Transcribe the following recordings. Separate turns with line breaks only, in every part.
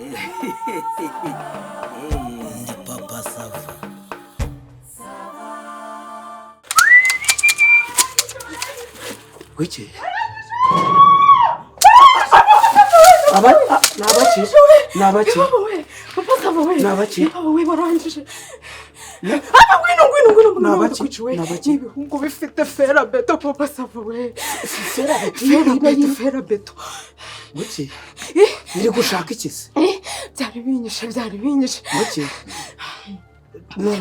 Ndi papa Sava. Wiki. Nabaki.
Papa Sava we.
Nabaki.
Papa we warangije. Ngwino.
Nabaki.
Ibihungu bifite fera beto Papa Sava we. Fera beto.
Wiki. Biri gushaka ikisi.
Byari binyishe.
Wiki.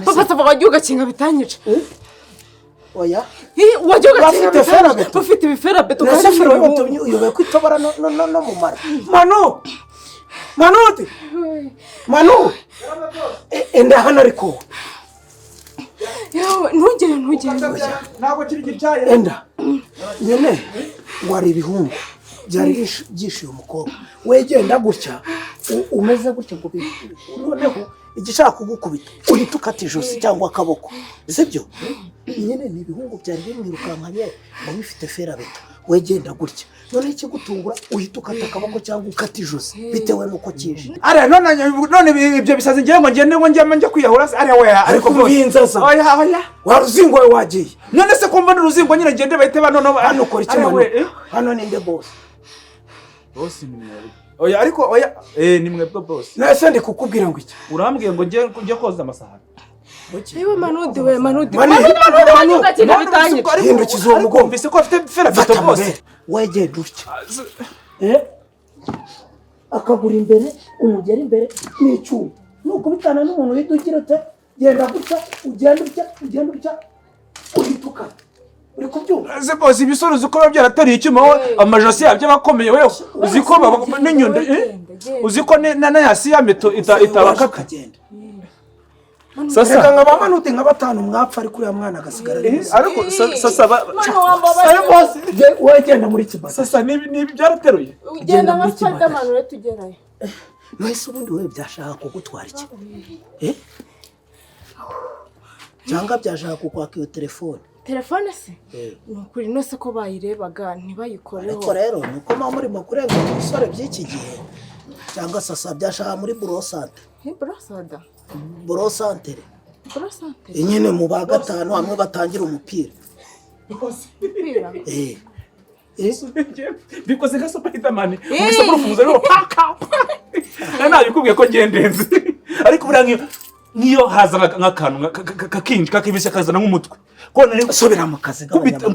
Papa Sava wagiuga kinga bitanyica.
Oya.
Wagiuga kinga
Bafite fera beto.
Bafite bifera beto
kandi fera beto uyobe kwitobara no mu mara. Manu. Enda hano ariko.
Yawe ntugere.
Ntabwo kiri gicyaye. Enda. Nyene wari ibihungu. Byari byishiye umukobwa. Wegenda gutya umeze gutya ngo noneho igishaka kugukubita uhita ukata ijosi cyangwa akaboko. Sibyo? Nyene ni ibihungu byari bimwirukankanye ngo bifite fera beto. Wegenda gutya. None ikigutungura uhita ukata akaboko cyangwa ukata ijosi bitewe nuko kije.
Are none ibyo bisazi ngiye ngo njye kwiyahura are we
ariko mbinzaza.
Oya.
Waruzingo wagiye.
None se ko mbona uruzingo nyine ngende bahite bano
hano ukora iki mano? Hano ni nde boss?
Boss ni mwe. Oya ariko oya ni mwe boss.
Nase ndi kukubwira ngo iki?
Urambwiye ngo njye koza amasahani.
Ewe Manudi we. Manu gakinga bitanyica.
Hindukiza uwo mugongo.
Mbese ko afite fera beto boss.
Wegenda utya. Akagura imbere umugera imbere n'icyuma. Nuko bitana n'umuntu widugira ute genda gutya ugenda utya uhituka. Uri kubyumva?
Se boss ibisoruzo ko byaratari icyuma amajosi yabyo bakomeye wewe uziko n'inyundo uziko na yasi ya meto itabaka
kagenda. Sasa ngaba Manudi ngabatanu mwapfa ari kuri ya mwana agasigara neza.
Ariko sasa
boss wegenda muri kibasa.
Sasa nibi byarateruye.
Ugenda nka Spiderman ure tugerayo.
Mwese ubundi wewe byashaka kugutwara iki? Cyangwa byashaka kukwaka iyo telefone.
Telefone se? Nukuri nose ko bayirebaga ntibayikoreho.
Ariko rero nuko murimo kurenga umusore by'iki gihe. Cyangwa sasa byashaka muri brosante. Brosante. Nyine mu ba gatanu hamwe batangira umupira.
Bikoze ka Spiderman. Umisa profunza rero paka. Nabikubwiye ko ngendenze. Ariko buriya niyo haza nk'akantu kakinji kakibise kazana nk'umutwe. Ko nari
subira mu kazi
kubita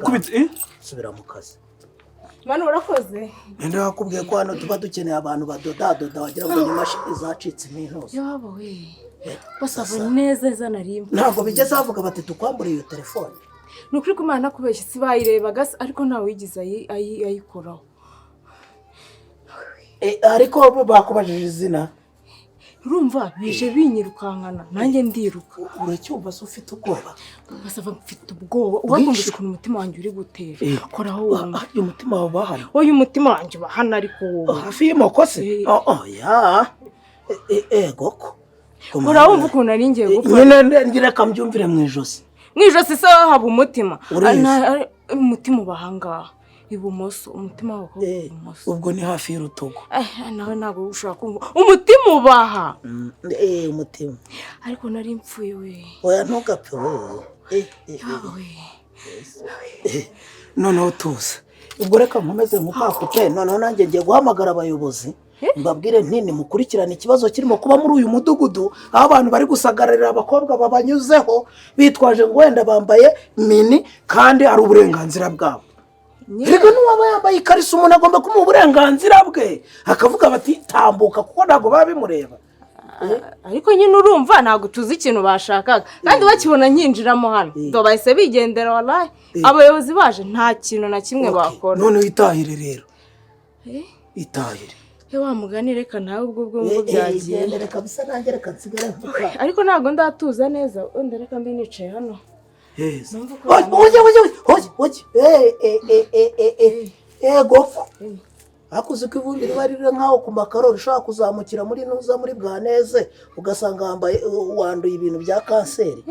subira mu kazi.
Manu urakoze.
Nende wakubwiye ko hano tuba dukeneye abantu badoda wagira ngo ni mashini zacitse n'intozi.
Yaba we. Basava neza narimba.
Ntabwo bigeze avuga bati tukwambura iyo telefone.
Nukuri kumana kubeshya si bayirebaga ariko ntawe wigize ayikoraho.
Ariko bakubajije izina.
Urumva bije binyirukankana nanjye ndiruka.
Uracyumva se ufite ubwoba?
Basava mfite ubwoba. Uwakumvise ukuntu umutima wanjye uri gutera. Koraho wumva.
Umutima wawe bahana.
Oya umutima wanjye bahana ariko wowe.
Hafi y'imokose? Ya. Goko.
Urabumva ukuntu ari ngiye gupfa.
Nyine ngira kambyumvire mu ijosi.
Mu ijosi se haba umutima. Umutima ubahanga. Ibumoso umutima wako ibumoso.
Ubwo ni hafi y'urutugu.
Nawe ntabwo ushaka kumva. Umutima ubaha.
Umutima.
Ariko nari mpfuye we.
Oya ntugapfe we. Noneho tuza. Ubwo reka nkomeze nkupakupe noneho nanjye ngiye guhamagara abayobozi. Mbabwire ntini mukurikirana ikibazo kirimo kuba muri uyu mudugudu aho abantu bari gusagarira abakobwa babanyuzeho bitwaje ngo wenda bambaye mini kandi ari uburenganzira bwabo. Rega nuwaba yambaye ikariso umuntu agomba kumuha uburenganzira bwe akavuga bati tambuka kuko ntago babimureba.
Ariko nyine urumva ntago tuzi ikintu bashakaga kandi bakibona nyinjiramo hano ndo bahise bigendera wallahi abayobozi baje nta kintu na kimwe bakora.
None itahire rero. Itahire.
Wa mugani reka nawe ubwo byagiye.
Reka bisa nanjye reka nsigara mvuka.
Ariko ntago ndatuza neza wenda reka mbi nicaye hano.
Goko. Akuze ko ivumbi ribarira nkaho ku makarori ushaka kuzamukira muri nuza muri Bwaneze ugasanga wanduye ibintu bya kanseri.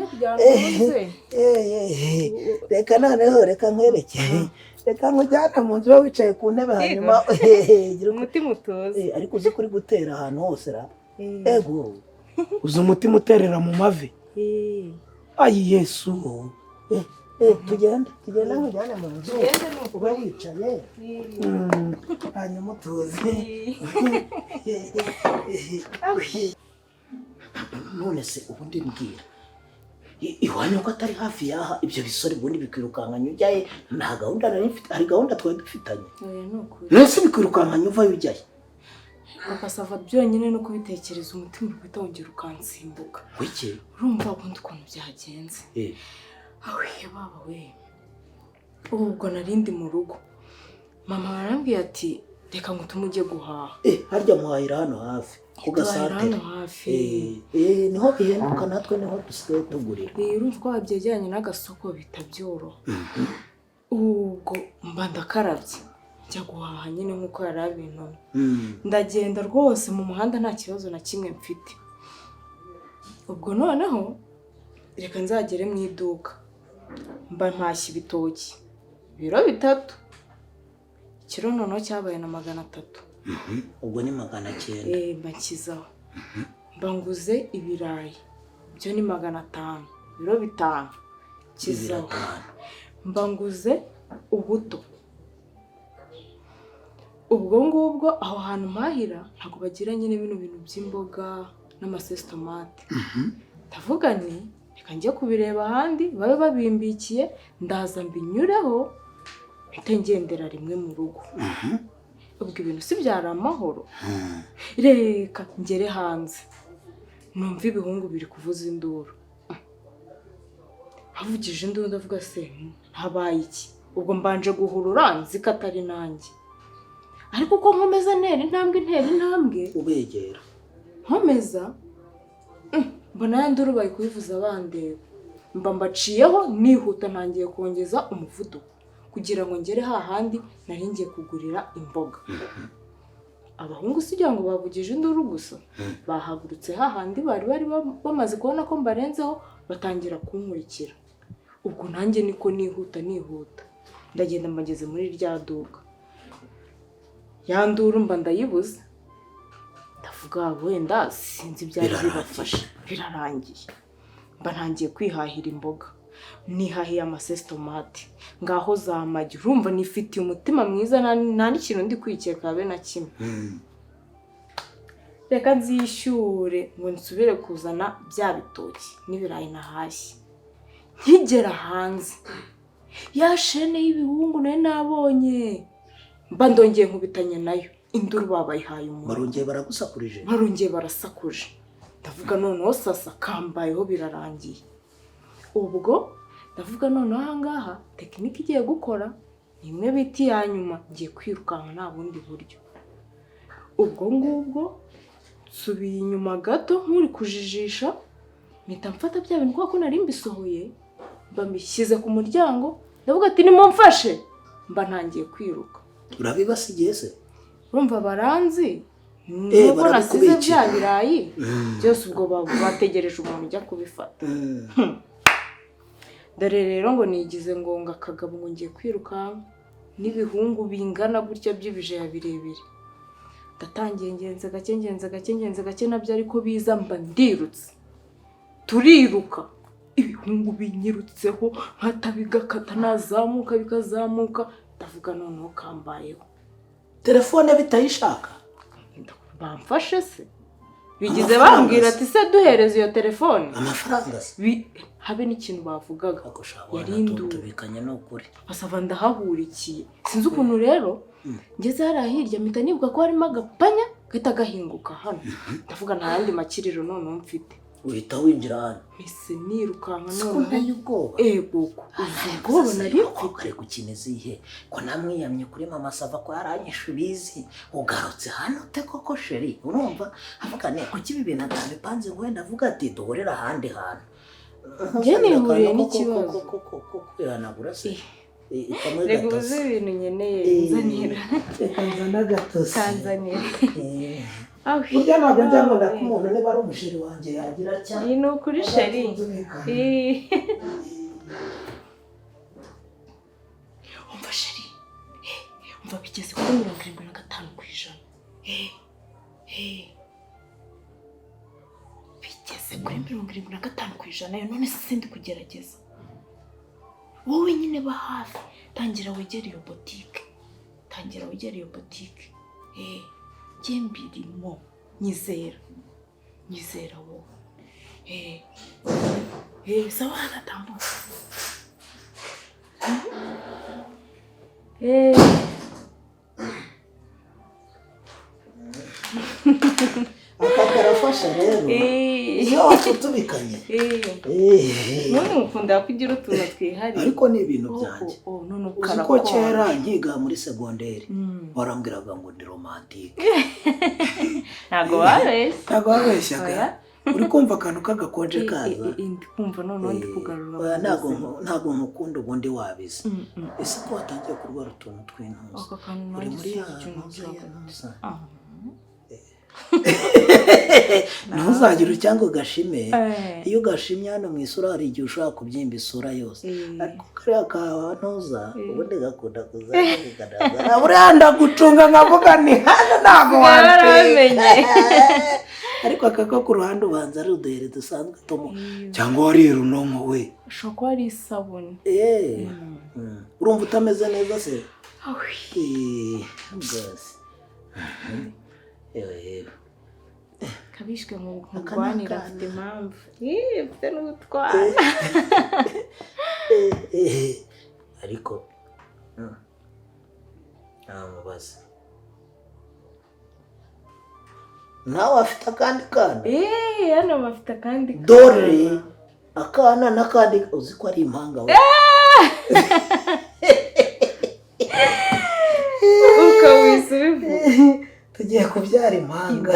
Reka noneho reka nkwereke reka nkujyane mu nzu wicaye ku ntebe hanyuma gira
umutima utuze.
ariko uzi kuri gutera ahantu hose ra ego uzi umutima uterera mu mavi ayi Yesu tugende nkujyane mu nzu ube wicaye hanyuma utuze none se ubundi mbwira iwanyu ko atari hafi yaha ibyo bisore ubundi bikwirukankanya ujyaye nta gahunda nari mfite hari gahunda twari dufitanye nese bikwirukankanya uvayo ujyaye
Akasava byonyine no kubitekereza umutima uri guhita wongera ukansimbuka.
wiki
Urumva ubundi ukuntu byagenze. Awe baba we. Ubwo narindi mu rugo. Mama arambwiye ati reka ngo tumujye guhaha.
Harya muhahira hano hafi ku gasate.
Hano hafi.
Niho bihenduka natwe niho dusigaye tugurira.
Urumva wabyejyanye n'agasoko bitabyoroha. Ubwo mba ndakarabye. Njya guhaha nyine nk'uko yari abintumye. Ndagenda rwose mu muhanda nta kibazo na kimwe mfite. Ubwo noneho reka nzagere mu iduka. Mba ntashye ibitoki. Biro 3. Ikiro noneho cyabaye na 300.
Ubwo ni 900.
Mba nkizaho. Mba nguze ibirayi. Byo ni 500. Biro 5. Kizaho. Mba nguze ubuto. Ubwo ngubwo aho hantu mpahira ntabwo bagira nyine bino bintu by'imboga n'amasesi tomate. Ndavuga nti reka njye kubireba ahandi babe babimbikiye ndaza mbinyureho mpite ngendera rimwe mu rugo. Ubwo ibintu si byari amahoro. Reka ngere hanze numva ibihungu biri kuvuza induru. Havugije induru ndavuga se habaye iki? Ubwo mbanje guhurura nzi ko atari nanjye. Ariko ko nkomeza ntera intambwe
ubegera
nkomeza mbona yanduru bayi kubivuza bandeba mba mbaciyeho nihuta ntangiye kongeza umuvuduko kugira ngo ngere hahandi nari ngiye kugurira imboga. Abahungu sijya ngo bavugije induru gusa bahagurutse hahandi bari bamaze kubona ko mbarenzeho batangira kunkurikira. Ubwo nanjye niko nihuta ndagenda mbageze muri rya duka. Yanduru mba ndayibuze. Ndavuga wenda sinzi byari bibafashe birarangiye. Mba ntangiye kwihahira imboga. Nihahiye amasesi tomate. Ngaho za magi urumva nifitiye umutima mwiza nta n'ikintu ndi kwikeka habe na kimwe. Reka nzishyure ngo nsubire kuzana bya bitoki n'ibirayi nahashye. Nkigera hanze ya shene y'ibihungu nari nabonye. Mba ndongeye nkubitanye nayo induru babayihaye umuntu. Barongeye barasakuje. Ndavuga noneho sasa kambayeho birarangiye. Ubwo ndavuga noneho ahangaha tekinike igiye gukora nimwe biti ya nyuma ngiye kwirukanka nta bundi buryo. Ubwo ngubwo subiye inyuma gato nkuri kujijisha mpita mfata bya bintu kuko nari mbisohoye mbishyize ku muryango ndavuga ati nimumfashe mba ntangiye kwiruka.
Urabibasigiye se?
Urumva baranzi nuko nasize bya birayi byose ubwo bategereje umuntu ujya kubifata. Dore rero ngo nigize ngo ngakagabo ngo ngiye kwiruka n'ibihungu bingana gutya by'ibije birebire. Ndatangiye ngenze gake nabyo ariko biza mba ndirutse. Turiruka ibihungu binyirutseho nkatabigakata nazamuka bikazamuka. Ndavuga noneho kambayeho.
Telefone bitayishaka?
Bamfashe se? Bigize bambwira ati se duhereze iyo telefone.
Amafaranga se?
Habe n'ikintu bavugaga.
Yari indubikanye n'ukuri.
Basava ndahahurikiye. Sinzi ukuntu rero ngeze harahirya mpita nibuka ko harimo agapanya gahita gahinguka hano. Ndavuga nta yandi makiriro noneho mfite.
Uhita winjira hano.
Mise nirukanka
noneho. Nteye ubwoba.
Ubwo ubwoba nari
mfite gukineza ihe ko namwiyamye kuri mama Sava ko yaranyishe bizi ugarutse hano te koko sheri urumva avuga ne kuki ibi bintu atabipanze ngo wenda avuga ati duhorera ahandi hantu.
Ngene huriye n'ikibazo
kwihanagura se.
Rego uzi ibintu nkeneye nzanira.
Nzana gato se.
Tanzania.
Burya ntabwo njyango ndakumuntu niba ari umusheri wanjye yagira cyane.
Ni ukuri sheri. Umva sheri kuri 75%. Bigeze kuri 75% yo none se sindi kugerageza. Wowe nyine ba hafi tangira wegere iyo boutique. Jye mbirimo nyizera wowe. Sawa agatambuka.
aka karafasha rero iyo watutubikanye
none mukunda kugira utuntu twihariye
ariko ni ibintu byanjye
none
uzi ko kera nkiga muri segonderi barambwiraga ngo ndi romantique
ntago wabeshyaga
uri kumva akantu kagakonje kaza
ndi kumva none ndi kugarura
ntago nkukunda ubundi wabize ese ko watangiye kurwara utuntu tw'intuza uri muri ya ntuzagire ucyangwa ugashime iyo ugashimye hano mu isura hari igihe ushobora kubyimba isura yose ariko kariya kawa ntuza ubundi gakunda kuzana buriya ndagucunga nkavuga ni hano ntabwo wamenye ariko aka ko ku ruhande ubanza ari uduhere dusanzwe tumo cyangwa wariye runonko we
ushobora kuba ari isabune
urumva utameze neza se yewe
kabishwe mu kurwanira afite impamvu mfite n'ubutwara
ariko ntamubaza nawe afite akandi kana
hano bafite akandi kana
dore akana n'akandi uzi ko ari impanga we
ukawisa ubivuga
tugiye kubyara impanga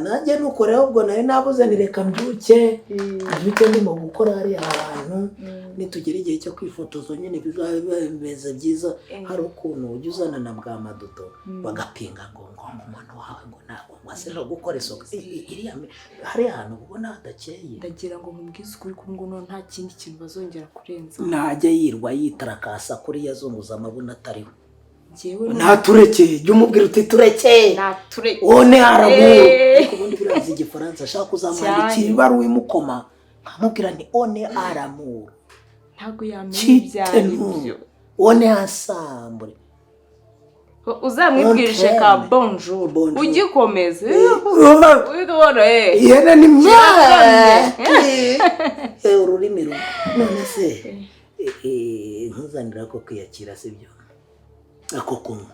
nanjye nukoreho ubwo nari nabuze nireka mbyuke ndimo gukora hariya hantu nitugera igihe cyo kwifotoza nyine bizaba bimeze byiza hari ukuntu ujya uzana na bwa maduto bagapinga ngo umuntu wawe ngo ntabwo wase no gukora isuku hariya hantu ubona hadakeye
ndagira ngo mubwize ukuri ko ngo nta kindi kintu bazongera kurenza
najya yirwa yitarakasa kuri yazunguza amabuna atariho naturekeye jya umubwira uti turekeye one aramu ariko ubundi burazi igifaransa ashaka kuzamwandikira ibaruwa imukoma nkamubwira ni one aramu
ntabwo yamenye ibyaribyo
one ensemble
uzamwibwirishe ka bonjour ugikomeze
ihene ni ururimi rumwe none se ntuzanira ko kwiyakira sibyo ako kunywa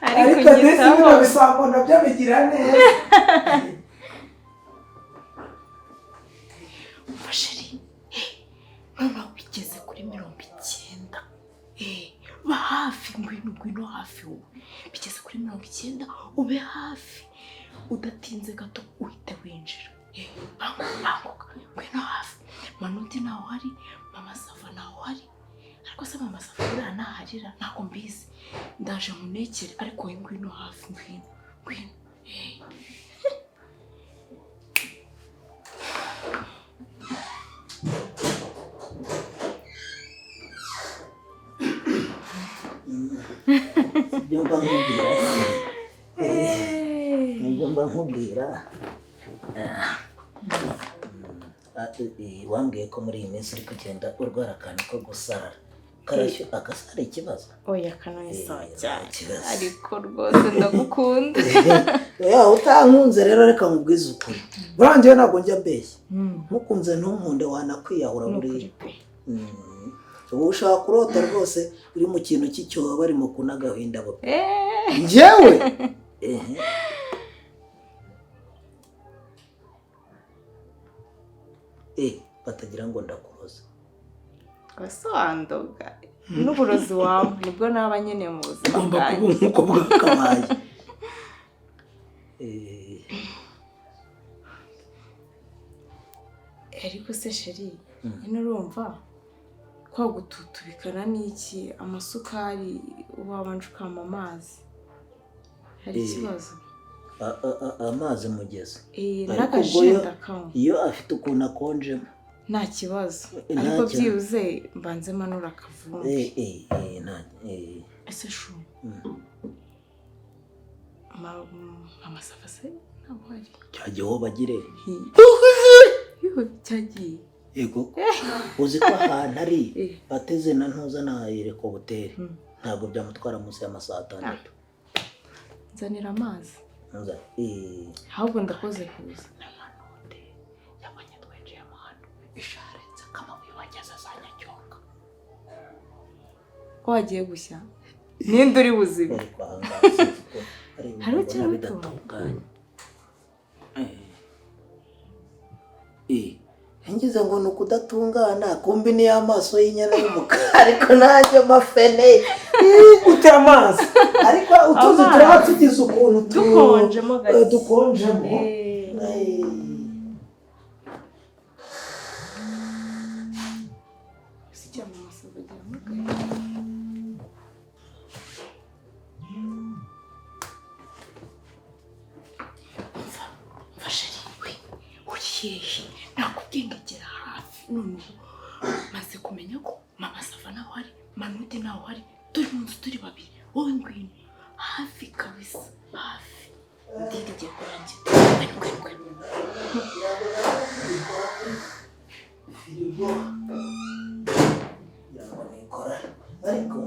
ariko ndetse bino bisambo nabyo bigira neza
umfasheri noneho bigeze kuri 90 ba hafi ngwino hafi wowe bigeze kuri 90 ube hafi udatinze gato uhite winjira banguka ngwino hafi Manuti naho hari mama Sava naho hari ariko se mama Sava buriya naharira ntabwo mbizi ndaje munekere ariko we ngwino hafi ngwino
Nijomba nkubwira wambwiye ko muri iyi minsi uri kugenda urwara akantu ko gusara karashyo agasara ikibazo
oya kananisawa cyane ariko rwose ndagukunda
utankunze rero reka nkubwize ukuri burangiye ntabwo njya mbeshya ntukunze ntunkunde wanakwiyahura buriya ubu ushaka kurota rwose uri mu kintu cy'icyobo barimo kunagahinda bo njyewe batagira ngo ndakuroza
gasobandoga n'uburozi wawe nibwo naba nkeneye mu buzima bwanjye
nk'uko bwakabaye
ariko se sheri nyine urumva kwa gututubikana n'iki amasukari wabanje ukama amazi hari ikibazo
amazi mugeze
n'agajenda kamwe
iyo afite ukuntu akonjemo
nta kibazo ariko byibuze mbanze manura akavumbi ese shu amasafa se ntabwo hari
cyagiye aho bagire
cyagiye
yego uzi ko ahantu ari bateze na ntuza na Ireko hoteli ntabwo byamutwara munsi y'amasaha 6
nzanira amazi
ntuza
ahubwo ndakoze kuza
n'amanode yabonye twinjiye mu hano isharenze kama wibageza za Nyacyonga
wagiye gushya ninde uri buzibe hari cyane
bidatunganye ngize ngo ni ukudatungana kumbi ni amaso y'inyana y'umukara ariko ntajya amafene
ute amazi ariko utuzi turaba tugize ukuntu
dukonjemo gato
dukonjemo
sicyama amasafa agira mu nakubwengegera hafi noneho maze kumenya ko mama Safa naho hari Manude naho hari turi mu nzu turi babiri wowe ngwino hafi kabisa hafi ndindi giye kurangira
firigo yabonikora ariko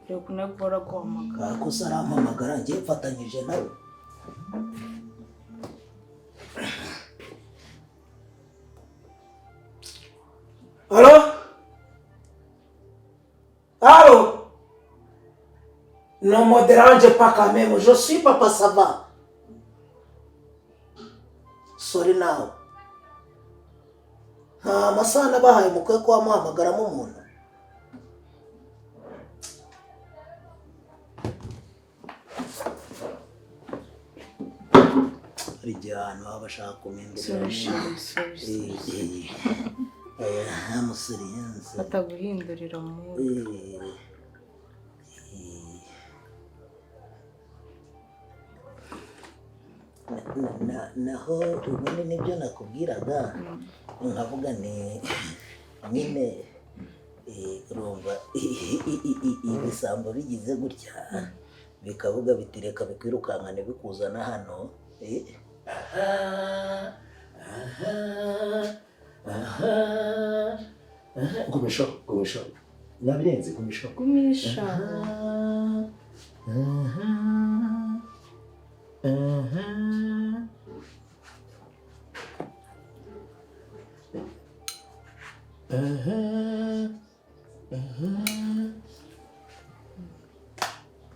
rero kunagora guhamagara
ko sarampamagara ngiye mfatanyije nawe
Allô? Allô? Ne me dérange pas quand même, je suis Papa Sava.
Sorry now. Nta masaha nabahaye mukwe ko wamuhamagaramo umuntu. Hari igihe ahantu baba bashaka kumindurira musore yanze
bataguhindurira mu
naho ubundi nibyo nakubwiraga nkavuga ni nyine urumva ibisambo bigize gutya bikavuga biti reka bikwirukankane bikuzana hano
gumisha nabirenze gumisha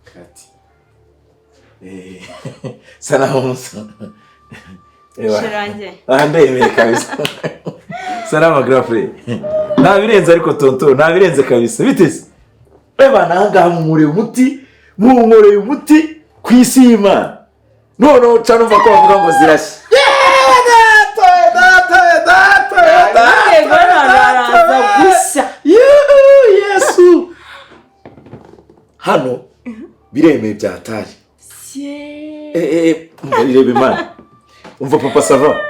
Kati. Salamu.
Shirange.
Ndemeye kabisa. Salama grafre. Nabirenze ariko tonto, nabirenze kabisa. Biteze. Eba nanga mumure umuti kwisi y'Imana. No cyane umva ko bavuga ngo zirashye. Yesu. Hano biremeye byatari. Mbirebe Imana. Umva Papa Sava.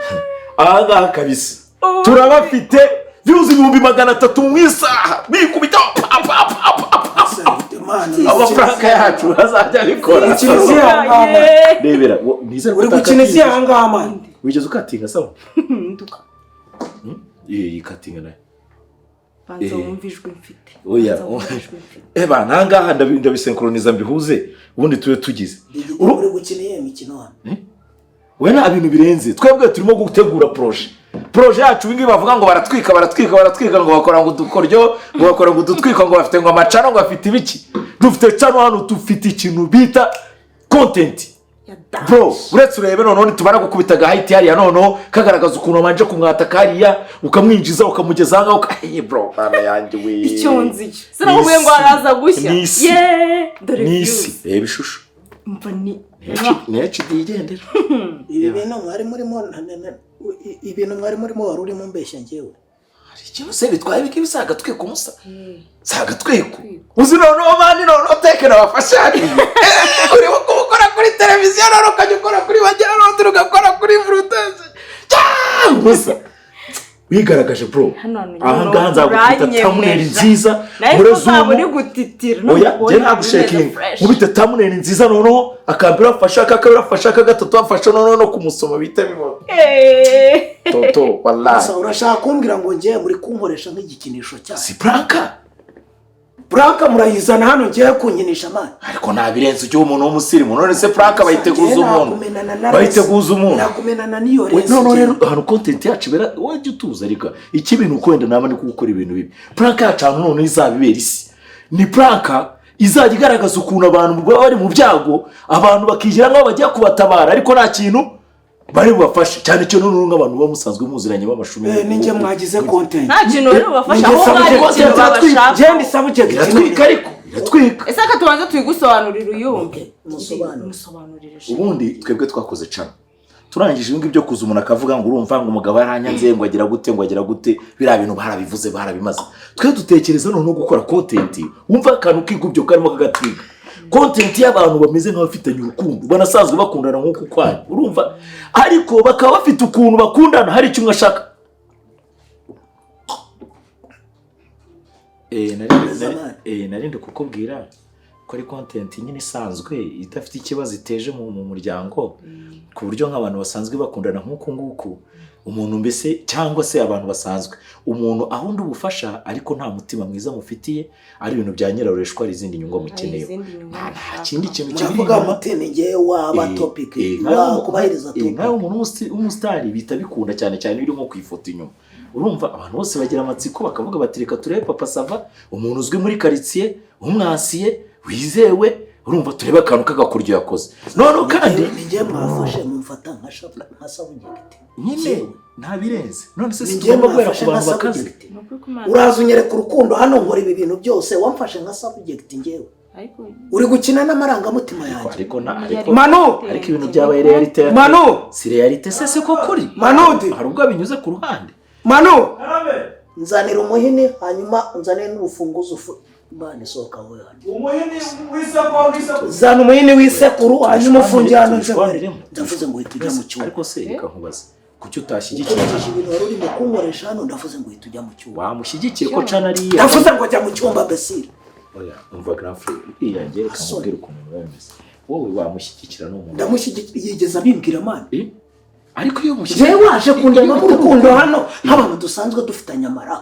Aha kabisa. Turabafite views 300 mu isaha. Bikubita amafaranga yacu azajya bikora. Rebera nizere
uri gukinisi ahangaha man.
Wigeze ukatinga sawa? Nduka. Ikatinga nayo.
Banza wumvijwe mfite.
Oya. Eba nangaha ndabisenkroniza mbihuze ubundi tube tugize.
Uri gukiniye imikino hano.
We nta bintu birenze. Twebwe turimo gutegura projet yacu bingi bavuga ngo baratwika ngo bakora ngo dukoryo ngo bakora ngo dutwika ngo bafite ngo amacano ngo bafite ibiki. Dufite cano hano dufite ikintu bita content. Bro, uretse urebe none tubara gukubitaga height hariya none kagaragaza ukuntu amanje kumwata kariya ukamwinjiza ukamugeza hanga ukaye bro bana yanjye we.
Icyonzi. Sinavuye ngo araza gushya. Dore
nisi reba ishusho.
Umva ni
HD igendera.
Ibintu mwari murimo wari urimo mbeshya ngewe.
Hari ikintu se bitwaye biki bisaga tweko umusa. Saga tweko. Uzi none mani none tekera bafashani. Uri gukora kuri televiziyo none ukajya ukora kuri Bagiranoti ugakora kuri Bruteze gusa wigaragaje bro aha ngaha nzagukita thumbnail nziza muri Zoom
uri gutitira
oya je nagushaking mubite thumbnail nziza noneho akambira afasha gatatu afasha no kumusoma bita bibona toto wallahi
urashaka kumbwira ngo ngiye muri kunkoresha nk'igikinisho cyane
si
Franka murayizana hano ngiye kunyinisha amana
ariko nabirenze ujye umuntu w'umusirimu none se Franka bayiteguza umuntu
nakumenana niyo renze
none rero hano content yacu bera wajye utuza ariko iki bintu kwenda nama ni gukora ibintu bibi Franka yacu none izabibera isi ni Franka izajya igaragaza ukuntu abantu bari mu byago abantu bakigira ngo bajya kubatabara ariko nta kintu bari bubafashe cyane cyo none nk'abantu bamusanzwe muziranye b'amashumi
ninjye mwagize content
nta kintu rero bafasha aho bari ikintu babashaka
je subject
iratwika ariko iratwika
ese ka tubanze tuyigusobanurira uyumve
musobanurire
ubundi twebwe twakoze cana turangije ibingi byo kuza umuntu akavuga ngo urumva ngo umugabo yaranyanze ngo agira gute bira bintu barabivuze barabimaze twe dutekereza no gukora content wumva akantu kigubyo karimo kagatwiga content y'abantu bameze nk'abafitanye urukundo banasanzwe bakundana nk'uko kwanye urumva ariko bakaba bafite ukuntu bakundana hari icyo ashaka narinde kukubwira ko ari content nyine isanzwe idafite ikibazo iteje mu muryango ku buryo nk'abantu basanzwe bakundana nk'uko nguko umuntu mbese cyangwa se abantu basanzwe umuntu ahundi ubufasha ariko nta mutima mwiza mufitiye ari ibintu bya nyirarureshwa ari izindi nyungu mukeneye nta kindi kintu
cyavuga mutene ngiye waba topic kubahiriza topic
nkaho umuntu w'umusitari bita bikunda cyane cyane birimo kwifoto inyuma urumva abantu bose bagira amatsiko bakavuga bati reka turebe Papa Sava umuntu uzwi muri quartier umwasiye wizewe urumva turebe akantu kagakuryo yakoze none kandi
ngiye mwafashe mumfata nka subject
nyine ntabirenze none se tugomba guhera ku bantu bakaze
uraza unyereka urukundo hano nkora ibi bintu byose wamfashe nka subject ngewe uri gukina n'amarangamutima yanjye
ariko ariko ibintu byabaye realite si realite se ko kuri hari ubwo binyuze ku ruhande
nzanira umuhini hanyuma nzanire n'urufunguzo bane soka we hano
umuhini w'isekuru
zana umuhini w'isekuru hanyuma ufungiye hano ndavuze ngo uhita ujya mu cyumba
ariko se reka nkubaze kuki utashyigikira
ibintu wari urimo kunkoresha hano ndavuze ngo uhita ujya mu cyumba
wamushyigikiye ko cana ariya
ndavuze ngo jya mu cyumba besire
oya umva grand frère iyanjye reka mubwire ukuntu bameze wowe wamushyigikira n'umuntu
ndamushyigikira yigeze abimbwira amana
ariko iyo mushyigikira
je waje kundema mu rukundo hano nk'abantu dusanzwe dufitanye amara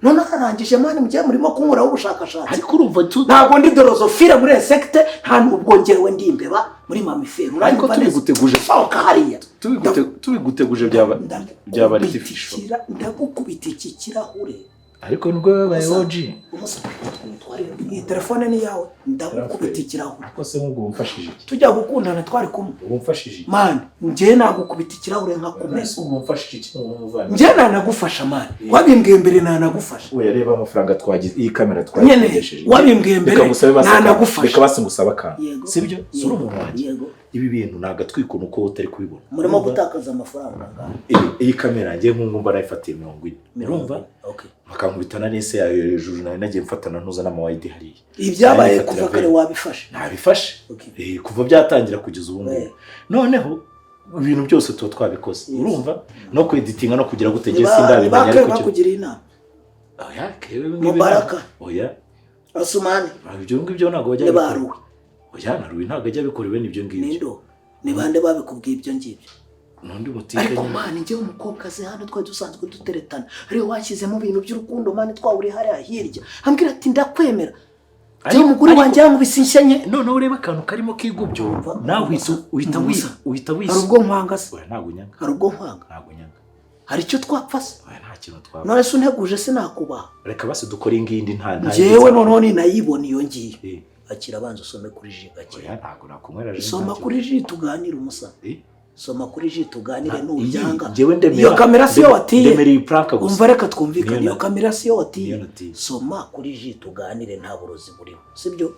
none arangije mani mugiye murimo kunkuraho ubushakashatsi
ariko urumva
ntabwo ndi dorozofile muri sekte nta nubwo ngewe ndi imbeba muri mamifero
ariko tubiguteguje
soka hariya
tubiguteguje byaba artificial
ndagukubita iki kirahure
ariko nubwo babaye OG
iyi telefone ni yawe ndagukubita ikirahure
ko se nk'ubwo umfashije iki
tujya gukundana twari kumwe
umfashije iki
mani njye nagukubita ikirahure nka kumesa
ubwo umfashije iki n'umuvana
njye nanagufasha mani wabimbwiye mbere nanagufasha
oya reba amafaranga twagize iyi kamera twagigesheje
wabimbwiye mbere nanagufasha
reka basi ngusaba akantu sibyo sura umuntu wanjye ibi bintu nagatwiko nuko utari kubibona
murimo gutakaza amafaranga
iyi kamera ngiye nk'umva narayifatiye 40 urumva bakankubitana n'ese yayo hejuru nagiye mfatana ntuza n'amawayidi hariya
ibyabaye kuva kare wabifashe
nabifashe kuva byatangira kugeza ubu ngubu noneho ibintu byose tuba twabikoze urumva no kweditinga no kugira gutegeye sindabimenya
ariko bakugira inama
oya kewe
Mubaraka
oya
Asumani
ibyo ngibyo ntabwo bajya
baruwe
oya naruwe ntabwo ajya bikorewe n'ibyo ngibyo
nindo ni bande babikubwiye ibyo ngibyo
nundi mutika
ariko mani njye umukobwa ze hano twari dusanzwe duteretana ariyo washyizemo ibintu by'urukundo mani twawuri hariya hirya ambwira ati ndakwemera ari umugore wanjye yankubisishenye
none ureba akantu karimo kigubyo nawe uhita
hari ubwo nkwanga se
ntabwo nyanga
hari ubwo nkwanga
ntabwo nyanga
hari icyo twapfa se
nta kintu twapfa
none se unteguje se nakubaha
reka basi dukore ingindi nta
njyewe noneho ninayibona iyo ngiyo akira abanza usome kuri ji gake
ntabwo nakunywera ji
soma kuri ji tuganire umusa soma kuri ji tuganire n'ubyanga
iyo
iyo kamera siyo watiye
ndemereye prank gusa
umva reka twumvikane iyo kamera siyo watiye soma kuri ji tuganire nta burozi burimo sibyo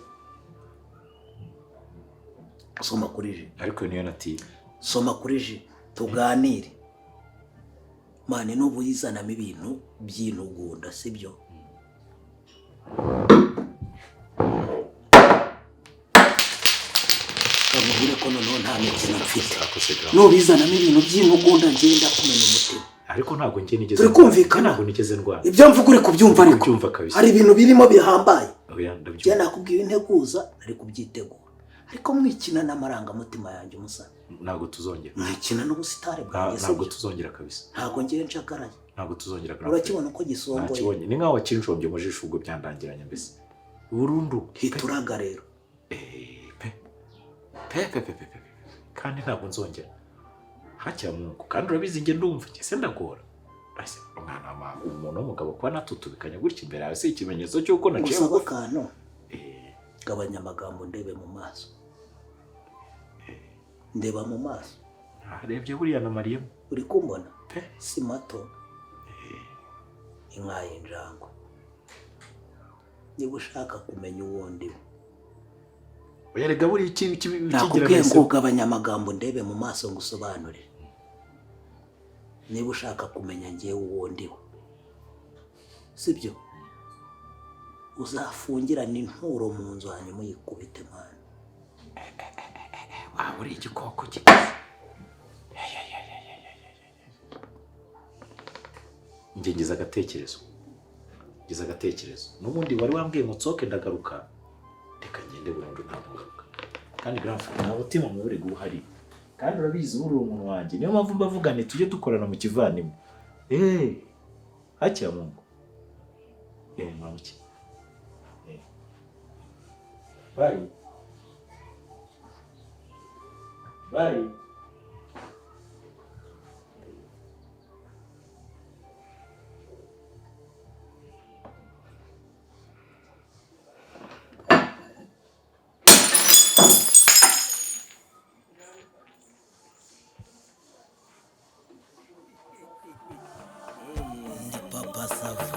soma kuri ji
ariko niyo natiye
soma kuri ji tuganire mane n'ubu yizanamo ibintu by'intugunda sibyo kamubwire ko
ko noneho nta mikino mfite
Akoze grand.
nubizanamo ibintu by'intugunda ngenda kumenya umutima
Ariko ntabwo njye nigeze.
Turi kumvikana.
Ntabwo nigeze ndwara.
ibyo mvuga uri kubyumva ariko
Kubyumva kabisa.
hari ibintu birimo bihambaye
Oya
njye
ndabyumva.
nakubwiye integuza ari kubyitegura ariko mwikina n'amarangamutima yanjye umusana
Ntabwo tuzongera.
mwikina n'ubusitari bwanjye
Ntabwo
sibyo
tuzongera kabisa.
ntabwo ngiye nshakaraye
Ntabwo tuzongera grand.
urakibona uko gisongoye
Nakibonye. Ni nkaho wakinshombye mu jisho ubwo byandangiranye mbese. Burundu.
hituraga rero
Pe. Kandi ntabwo nzongera. Hakira Mungu kandi urabizi nge ndumva njye se ndagora. Ase umwana wa umuntu w'umugabo kuba natutubikanya gutya imbere yawe si ikimenyetso cy'uko naciye
gusaba
bugufi.
akantu gabanya amagambo ndebe mu maso ndeba mu maso
Arebye buriya na Mariya.
uri kumbona
Pe.
si mato inka y'injangwe niba ushaka kumenya uwo ndiwe
Oyerega buri
nakubwiye ngo ugabanya amagambo ndebe mu maso ngo usobanurire niba ushaka kumenya ngewe uwo ndiwe sibyo uzafungirana inturo mu nzu hanyuma uyikubite mwana
waba uri igikoko gikaze. Njye ngize agatekerezo n'ubundi wari wambwiye ngo nsohoke ndagaruka reka ngende burundu ntabwo ngaruka kandi grand frère nta mutima mubi guhari kandi urabizi uri umuntu wanjye niyo mpamvu mbavugane tujye dukorana mu kivanimo hakira Mungu mamuki bye
Papa Sava